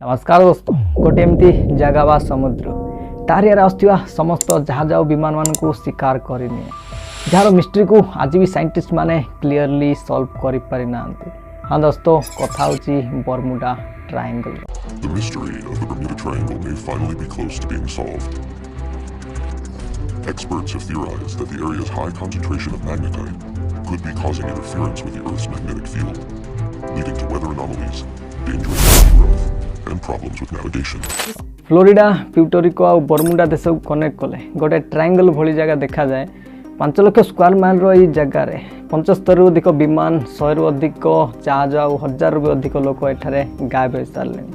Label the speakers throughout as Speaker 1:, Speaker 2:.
Speaker 1: नमस्कार दोस्तों गोटे एमती जगह बा समुद्र तारियार आसुवा समस्त जहाज और विमान मान को शिकार करनी जार मिस्ट्री को आज भी साइंटिस्ट माने क्लियरली सॉल्व कर पारि ना। हाँ दोस्तों कथा होची Bermuda triangle.
Speaker 2: The mystery of the Bermuda Triangle may finally be close to being solved. Experts have theorized that the area's high concentration of magnetite could be causing interference with the Earth's magnetic field, leading to weather anomalies, dangerous ocean growth, and problems with navigation.
Speaker 1: Florida Puerto Rico और Bermuda देश को connect कले गोटे triangle भली जगह देखा जाए 5 lakh square mile रही जगार 75 रु अधिक विमान 100 रु अधिक जहाज और 1000 रु भी अधिक लोक एठारे गायब हो सारे।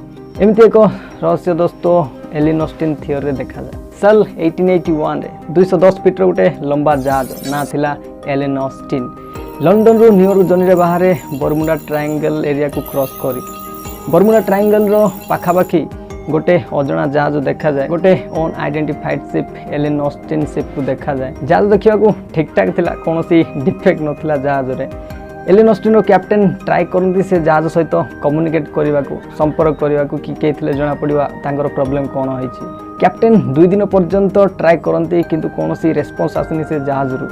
Speaker 1: एमती एक रहस्य दोस्तों एलिन ऑस्टिन थियोरी देखा जाए साल 1881 रे 210 फीट गोटे लंबा जहाज ना थिला एलिन ऑस्टिन लंडन रु न्यूयॉर्क जर्नी बाहर बर्मुडा ट्रायंगल एरिया को क्रॉस करी बर्मुडा ट्रायंगल रो पाखापाखि गोटे अजना जहाज देखा जाए गोटे unidentified ship Ellen Austin ship को देखा जाए जहाज देखा ठीक ठाक थिला कौन सी डिफेक्ट नथिला जहाज रे। एलिन ऑस्टिन रो कैप्टेन ट्राई करती से जहाज सहित कम्युनिकेट करने को संपर्क करने को कि किए जना पड़ा तांकर प्रॉब्लम कौन होइछि। कैप्टेन 2 दिन पर्यंत ट्राई करती किंतु कौन सी रेस्पॉन्स आसनी से जहाज रु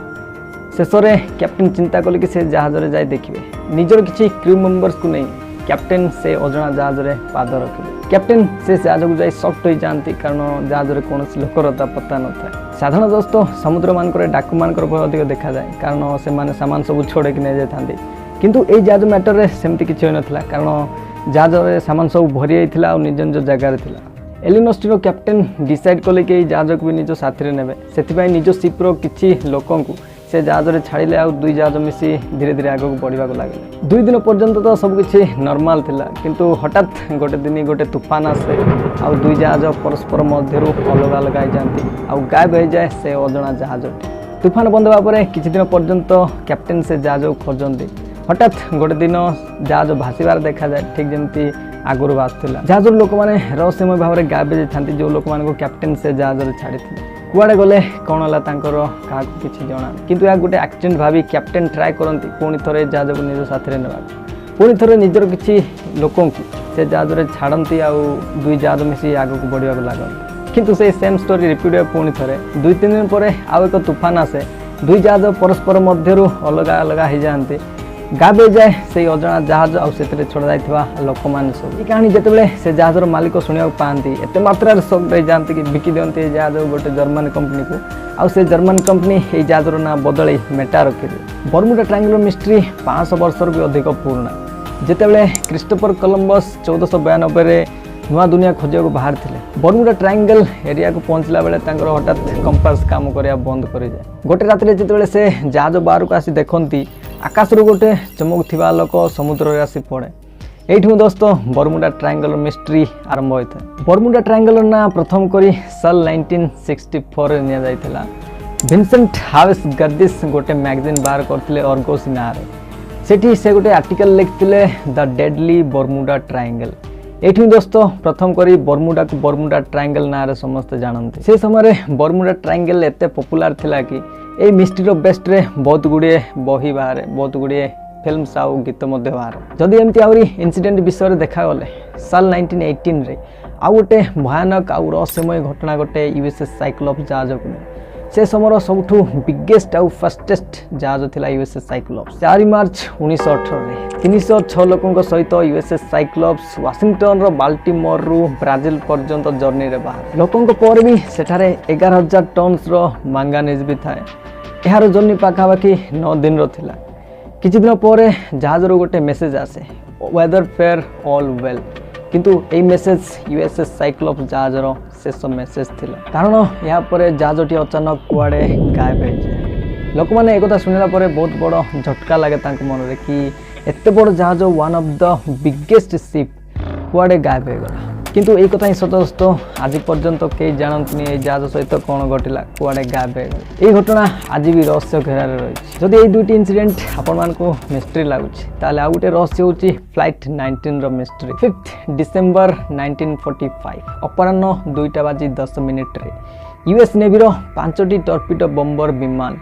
Speaker 1: शेष में कैप्टेन चिंता कले कि से जहाज रे जाए देखिए निजर किसी क्रू मेंबर्स को नहीं कैप्टेन से अजना जहाज रे पाद रखिले कैप्टेन से जहाज को जाए सॉफ्ट हो जाती कारण जहाज रे कौन लोकरता पता न था। साधारण दोस्तों समुद्र मानक डाकू मानकर भय अधिक देखा जाए कारण से माने सामान सब छोड़े कि नहीं जाते किंतु ए जहाज मैटर रे सेमती किछि होय नथिला कारण जहाज रे सामान सब भरी आइथिला और निज निज जगह रे थिला। एलिन ऑस्टिन रो कैप्टेन डिसाइड कले कि जहाज को भी निज साथी रे नेबे सेथिबाई निज शिप रो किछि लोकन को से जहाज रे छाड़िले आ दुई जहाज मिसी धीरे धीरे आगे बढ़ा लगे 2 दिन पर्यंत तो सब किछि नॉर्मल थिला किंतु हठात गोटे दिन गोटे तूफान आसे आ दुई जहाज परस्पर मध्य अलग अलग हो जाती आ गायब हो जाए से अजना जहाज। तूफान बंद होगा पर किछि दिन पर्यंत कैप्टेन से जहाज को खोजती हठात गोटे दिन जहाज भाषिबार देखा जाए ठीक जमी आगुरी भाषुला जहाज लोक मैंने रहस्यमय भाव में गायब जाती जो लोक मान कैप्टेन से जहाज रे छाड़ी कुआड़े गले कौन है क्या किसी जना किंतु या गोटे एक्सीडेंट भावी कैप्टेन ट्राए करती पुणी थे जहाज को निज साथी ने पुणी थे निजर किसी लोक से जहाज रे छाड़ती आ दुई जहाज मिसी आग को बढ़ा लगती किंतु से सेम स्टोरी रिपीट हुए पुणी थे 2-3 दिन पर आउ एक तूफान आसे दुई जहाज परस्पर मध्य अलग अलग हो जाती गायब हो जाए से अजना जहाज आउ से छड़ा जाइथिबा लोक मान सब कहानी जिते से जहाजर मालिक शुणा पाती एत मात्रा शक रही जाती कि बिकी दिखती जहाज गोटे जर्मन कंपनी को आउ से जर्मन कंपनी ये जहाजर ना बदल मेटा रखिले। बर्मुडा ट्रायंगल मिस्ट्री 500 वर्ष भी अधिक पुराना जितेबाला क्रिस्टोफर कोलंबस 1492 नुआ दुनिया खोजा को बाहर थे बर्मुडा ट्रायंगल एरिया को पहुँचला बेले हठात कंपास काम करने बंद कर जाए गोटे रात जिते से जहाज बाहर को आसी देखती आकाश रू गोटे चमक थिबा लोक समुद्र आसी पड़े यही दोस्तों बर्मुडा ट्रायंगल मिस्ट्री आरंभ होता है। बर्मुडा ट्रायंगल ना प्रथम करी साल 1964 रे निया जाइथिला विंसेंट हावेस गर्दिस गोटे मैगजीन बाहर करथिले अर्गोस ना रे सेठी से गोटे आर्टिकल लिखथिले द डेडली बर्मुडा ट्रायंगल। एठी दोस्तों प्रथम करी बर्मुडा को बर्मुडा ट्रायंगल ना रे समस्त जानते से समय बर्मुडा ट्रायंगल एते पॉपुलर थिला कि ए मिस्ट्री बेस्ट रे बहुत गुड़िए बही बाहर बहुत गुड़िए फिल्म्स आउ गीत बाहर जदि एमती आहरी इनसीडेंट विषय देखा गले साल 1918 रे आउ गोटे भयानक आउ रहस्यमय घटना गोटे यूएसएस साइक्लोप्स जहाज को से समय सबुठू बिगेस्ट आउ फास्टेस्ट जहाज थिला यूएसएस साइक्लोप्स 4 मार्च 1918 रे 306 लोकों सहित यूएसएस साइक्लोप्स वाशिंगटन रो बाल्टीमोर रु ब्राजिल पर्यंत जर्नी रे बाहर लोकों पर भी सेठारे 11,000 टन रो मैंगानीज भी थाए यार जर्नी पाखापाखि 9 दिन रो थिला किछि दिन पर जहाज रो गोटे मेसेज आसे वेदर फेयर ऑल वेल किंतु ए मेसेज यूएसएस साइक्लोप्स जहाज रो शेष मेसेज थिला कारण यहाँ पर जहाजटी अचानक कुआड़े गायब हो जाए लोक मैंने एक शुणिला बहुत बड़ झटका लगे मन में कि एत बड़ जहाज one of the biggest ship कुआड़े गायब हो गला किंतु एक कथा ही सत दोस्तों आज पर्यंत कई जानते जहाज सहित कौन घटला कुआड़े गायब हो ये घटना आज भी रहस्य घेरार रही जदि ये 2टी इनसीडेंट आपण को मिस्ट्री लगुच ताले आ गोटे रहस्य होची फ्लाइट 19 रो मिस्ट्री 5 डिसेंबर 1945 अपराह्न 2:10 रे यूएस नेवी रो 5टी टॉर्पिडो बम्बर विमान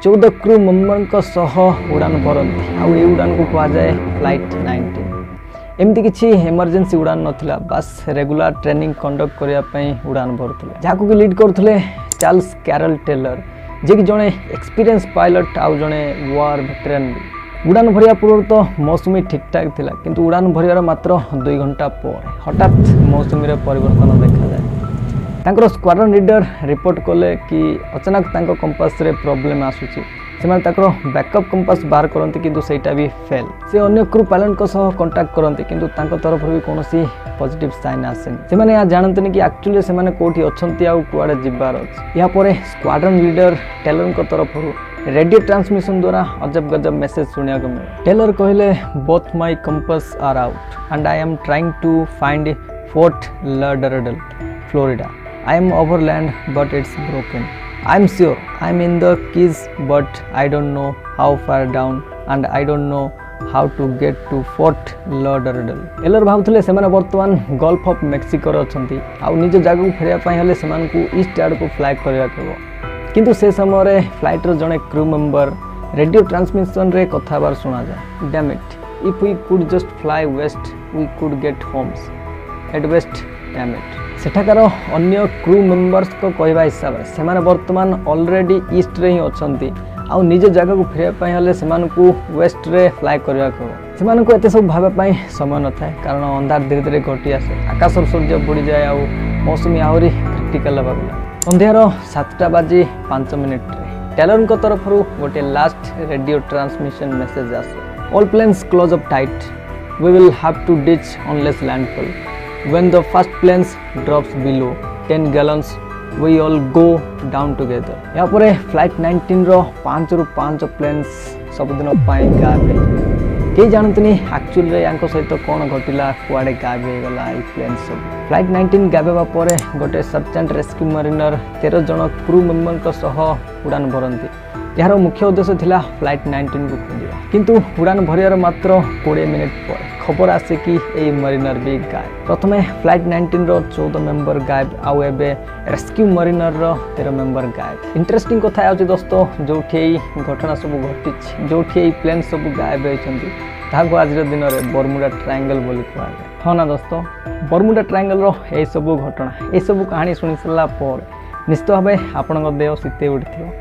Speaker 1: 14 क्रू मेंबर सह उड़ान करती आ उड़ान को कहा जाए फ्लाइट 19 एमती किसी इमरजेंसी उड़ान नथिला बास रेगुलर ट्रेनिंग कंडक्ट करने उड़ान भरुले जहाँ लीड करते चार्ल्स कैरल टेलर जे कि जड़े एक्सपीरियंस पायलट आउ जड़े वार वेटरान भी उड़ान भरिया पूर्व तो मौसुमी ठीक ठाक थिला किंतु उड़ान भरियार मात्र 2 घंटा पर हठात मौसुमी परिवर्तन देखा जाए तांकर स्क्वाड्रन लीडर रिपोर्ट कले कि अचानक तांको कंपास रे प्रॉब्लम आसुची से बैकअप कंपास बाहर करते किंतु सेटा भी फेल से अन्य क्रू पायलट कांटेक्ट करते किंतु तांको तरफ भी कौन पॉजिटिव साइन आसेनी से मैंने जानते कि एक्चुअली से मैंने कोठी अच्छी आउ कुआड़े जिबार अच्छे या स्क्वाड्रन लीडर टेलर तरफ रेडियो ट्रांसमिशन द्वारा अजब गजब मैसेज सुनिया को मिले टेलर कहले both my compass are out and I am trying to find Fort Lauderdale Florida I am overland but it's broken I am sure I am in the keys but I don't know how far down and I don't know how to get to Fort Lauderdale Taylor भावुले से बर्तमान gulf of Mexico अच्छी आउ निज जगह फेरिया से east आड़ को फ्लाई करने किंतु से समय फ्लाइटर जड़े क्रू मेंबर रेडियो ट्रांसमिशन रे कथाबार सुना जाए damn it if we could just fly west we could get homes at west damn it सेठाकार अन्य क्रू मेंबर्स को कहवा हिसाब से बर्तमान ऑलरेडी ईस्ट रे ही अच्छी आउ निज जगह को फेरिया से वेस्ट रे फ्लाई करने को एत सब भावाई समय न था कारण अंधार धीरे धीरे घटी आसे आकाश सूर्य बुड़ी जाए आउ मौसुमी आहरी क्रिटिकल होगा संध्यार 7:05 टेलर तरफ गोटे लास्ट रेडियो ट्रांसमिशन मैसेज आसे all planes close up tight we will have to ditch unless landfall when the first planes drops below 10 gallons we all go down together या परे फ्लाइट 19 रो 5 रु 5 planes सबुदिन गायब कई जानते actual सहित कौन घटला कुआड़े गायब हो गला प्लेन सब फ्लाइट 19 गायबा पर गोटे सर्च एंड रेस्क्यू मरीनर 13 जन क्रू मेंबर उड़ान भरती यार मुख्य उद्देश्य थिला फ्लाइट 19 को खोजा किंतु उड़ान भरियार मात्र 20 मिनिट पर खबर आसे कि ए मरीनर भी गायब प्रथमे फ्लाइट 19 रो 14 मेंबर गायब आउ एबे रेस्क्यू मरीनर रो 13 मेंबर गायब इंटरेस्टिंग कथा आउची दोस्तों जोठी घटना सब घटी जोठी प्लेन सब गायब होइछंती ताको आज दिन में बरमुडा ट्रायंगल बोली कहुए हाँ ना दोस्तों बरमुडा ट्रायंगल रो ए सब घटना ए सब कहानी शुणी सारा पर निश्चित भाव आपण देह शीते उठी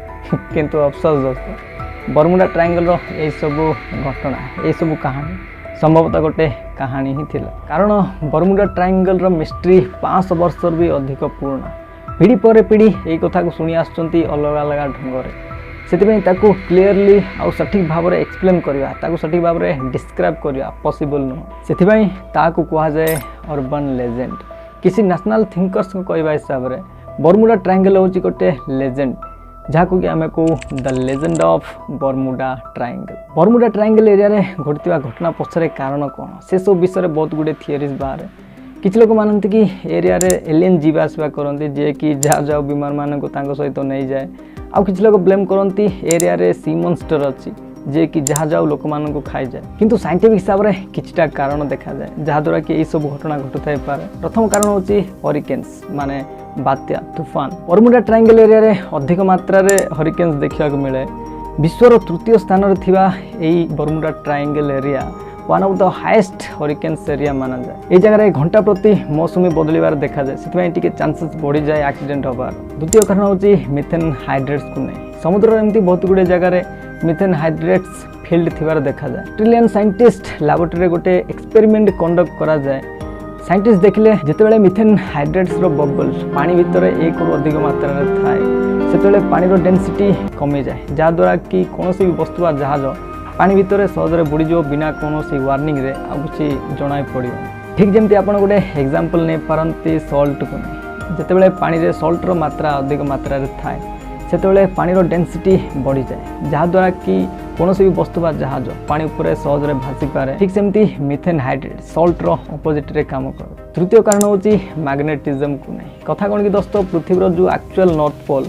Speaker 1: किंतु अफसोस दोस्तों बरमुडा ट्रायंगल रो ए सब घटना ए सब कहानी संभवतः गोटे कहानी ही थिला कारण बरमुडा ट्रायंगल रो मिस्ट्री 500 वर्ष भी अधिक पुराना पीढ़ी पर पीढ़ी यही कथा को शुणी आसुचंती अलग अलग ढंग से क्लीयरली आउ सठिक भाव में एक्सप्लेन करवा सठिक भाव में डिस्क्राइब करवा पॉसिबल नुह से कह जाए अर्बन लेजेंड किसी नेशनल थिंकर्स को कहवा हिसाब से बरमुडा ट्रायंगल हूँ गोटे लेजेंड जहाँ कि आम को the legend of Bermuda triangle Bermuda triangle area रे घटुवा घटना पछरे कारण कौन से सब विषय बहुत गुड़े थियरीज बाहर किसी लोग मानते कि एरिया रे एलियन जीवा आसवा करते जे कि जहाँ जाओ विमान मान सहित नहीं जाए आउ किसी लोग ब्लेम करती एरिया रे सी मॉन्स्टर अच्छी जे कि जहाँ जाओ लोक मान को खाई जाए किंतु साइंटिफिक हिसाब से किछटा कारण देखा जाए जहाँद्वारा कि यही सब घटना घटू थाई पारे प्रथम कारण होची हरिकेन्स माने बात्या तूफान बरमुडा ट्रायंगल एरिया रे अधिक मात्रा रे हरिकेन्स देखा मिले विश्वर तृतीय स्थान रे थिबा एई Bermuda triangle area one of the highest hurricanes area माना जाए ये जगह घंटा प्रति मौसुमी बदलिबार देखा जाए से चांसेस बढ़ी जाए एक्सीडेंट होबार द्वितीय कारण होची मिथेन हाइड्रेट्स को नहीं समुद्र एमती बहुत गुड़े जगह मिथेन हाइड्रेट्स फील्ड थिबार देखा जाए ऑस्ट्रेलियन साइंटिस्ट लैबोरेटरी गोटे एक्सपेरिमेंट कंडक्ट करा जाए साइंटिस्ट देखले जितेबाला मिथेन हाइड्रेट्स रो बबल्स पानी भितर 1 रु अधिक मात्रा थाए से पानी रो डेंसिटी कमी जाए जहाँद्वारा कि कौन भी वस्तु वा जहाज पानी भितर सहजरे बुड़ीज बिना कौन वार्निंग रे आ किसी जना पड़ो ठीक जमी आप गोटे एग्जांपल नहीं पारती सल्ट को नहीं जितेबाला पानी रे सल्ट रो मात्रा अधिक मात्रा थाए से पानी रो डेंसिटी बढ़ी जाए जहाँद्वारा कि कौन भी वस्तु वा जहाज पानी उपरे सहजरे भासी पारे ठीक सेमती मिथेन हाइड्रेट सल्ट रो अपोजिट रे काम कर तृतीय कारण होची मैग्नेटिज्म को नहीं कथा कौन कि दोस्तों पृथ्वी रो जो एक्चुअल नॉर्थ पोल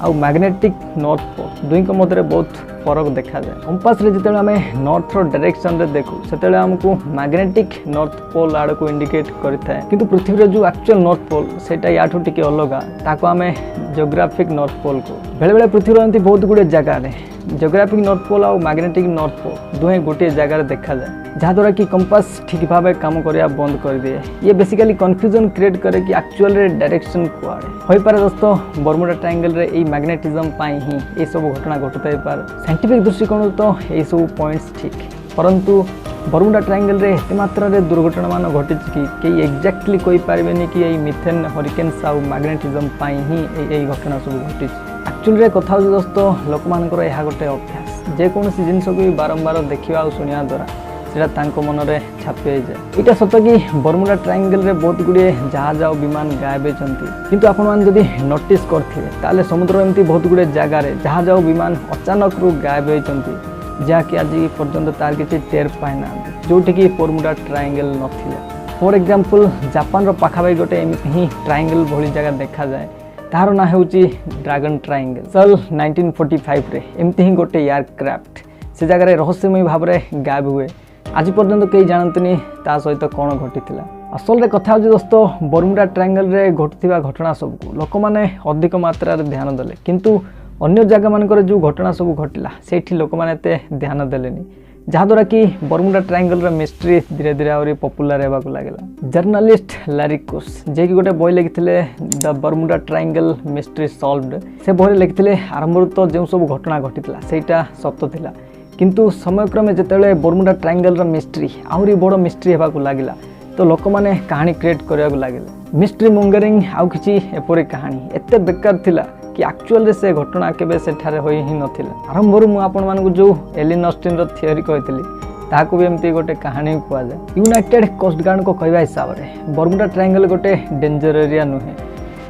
Speaker 1: आउ मैग्नेटिक नॉर्थ पोल दुई मध्य बहुत फरक देखा जाए कंपास रे जिते आम नॉर्थ रो डायरेक्शन रे देखू से आमको मैग्नेटिक नॉर्थ पोल आड़ को इंडिकेट करें किंतु पृथ्वी रो जो एक्चुअल नॉर्थ पोल सेटा याठू टिके अलग ताको आम जियोग्राफिक नॉर्थ पोल को बेले बेले पृथ्वी एमती बहुत गुड़े जगार जियोग्राफिक नॉर्थ पोल और मैग्नेटिक नॉर्थ पोल दुहे गोटे जगार देखा जाए जहाँद्वारा कि कंपास ठीक भाव काम करने बंद कर दिए। ये बेसिकली कन्फ्यूजन क्रिएट करे कि एक्चुअल डायरेक्शन कुआड़े हो पारे दोस्तों बर्मुडा ट्रायंगल रे ई मैग्नेटिज्म पाई ही ये सब घटना घटुता पारे। साइंटिफिक दृष्टिकोण तो ये सब पॉइंट्स ठीक परंतु बर्मुडा ट्रायंगल रे एते मात्रा रे दुर्घटना मान घटी कि कई एक्जाक्टली कोई पारिबेनी कि ये मिथेन हरिकेन्स आ मैग्नेटिज्म पाई ही ये घटना सब घटी। एक्चुअल रे कथा हो दोस्तों लोक मानकर यह गोटे अभ्यास जे कोनोसी जिंस को बारंबार देखिबा आ सुनिया द्वारा सेटा तांको मन रे छापी जाए। इटा सत कि बर्मुडा ट्रायंगल रे बहुत गुड़े जहाज और विमान गायब होती किंतु आपण मान जदि नोटिस करथिबे ताले समुद्र एमती बहुत गुड़े जगार जहाज और विमान अचानक रू गायब होती जहाँकि आज पर्यंत तार किसी टेर पाए ना जोटि कि बर्मुडा ट्रायंगल नथिला। फॉर एग्जांपल जापान रो पाखापाखि गोटे एमती ही ट्रायंगल भली जगह देखा जाए तार ना होची ड्रैगन ट्रायंगल। साल 1945 रे एमती ही गोटे एयरक्राफ्ट से जगह रहस्यमय भाव में गायब हुए आज पर्यंत कई जानते ता सहित कौन घटी। असल कथा हूँ दोस्तों बर्मुडा ट्रायंगल रे घटुवा घटना सबको लोक मैंने अधिक मात्रा ध्यान देले किंतु अन्य जगह मानकर जो घटना सब घटला से लोक मैंने ध्यान देलेनी जहाँद्वारा कि बर्मुडा ट्रायंगल मिस्ट्री धीरे धीरे आहुरी पपुलर होगा लगे। जर्नालीस्ट लारी कुश जे कि गोटे बही लिखिते the Bermuda triangle mystery solved से बही लिखिते आरंभ तो जो सब घटना घटी सेटा सत थिला किंतु समयक्रमे जिते बर्मुडा ट्रायंगल मिस्ट्री आहुरी बड़ मिस्ट्री होगा लगे तो लोक मैंने कहानी क्रिएट करने लगे। मिस्ट्री मंगरिंग आउ किछि एपरी कहानी एते बेकार थिला कि एक्चुअल से घटना केबे सेठारे होई ही नथिला। आरंभरू मु आपण मानकु जो एलिन ऑस्टिन रो थियोरी कहितली ताकू भी एमती गोटे कहानी कुआ जाए। यूनाइटेड कोस्ट गार्ड को कहवा हिसाब रे बर्मुडा ट्रायंगल गोटे डेंजर एरिया नुहे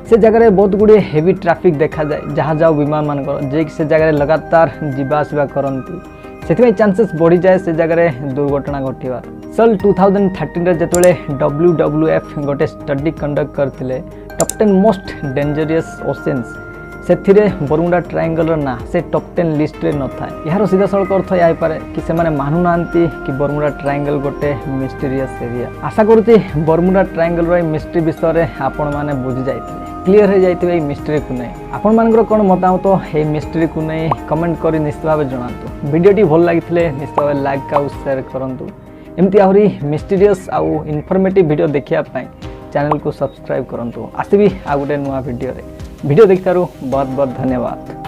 Speaker 1: से जगह बहुत गुड़े हेवी ट्रैफिक देखा जाए जहाज और विमान मान जे से जगह लगातार जीवासवा करती से चांसेस बढ़ी जाए से जगह दुर्घटना घटवार। साल 2013 रे जेतोले WWF गोटे स्टडी कंडक्ट करथिले टॉप 10 मोस्ट डेंजरियस ओशेन्स से बर्मुडा ट्रायंगल ना से टॉप 10 लिस्ट रे न थाए। यार सीधा सड़क अर्थ या पारे कि से माने मानु नांती कि बर्मुडा ट्रायंगल गोटे मिस्टीरियस एरिया। आशा करूची बर्मुडा ट्रायंगल रो मिस्ट्री विषय रे आपण माने बुझी जाइथिले क्लियर हो जाइथिबे मिस्ट्री को नै। आपण मानकर कोन मतामत हे मिस्ट्री को नै कमेंट करी निश्चित भाव जणातु। वीडियोटी भल लागिथिले निश्चित भाव लाइक आ शेयर करंतु। एमती आहुरी मिस्टीरियस आउ इनफॉर्मेटिव वीडियो देखिया पाई चैनल को सब्सक्राइब करंतु। आसीबी आ गोटे नुआ वीडियो रे वीडियो देखतारू बहुत बहुत धन्यवाद।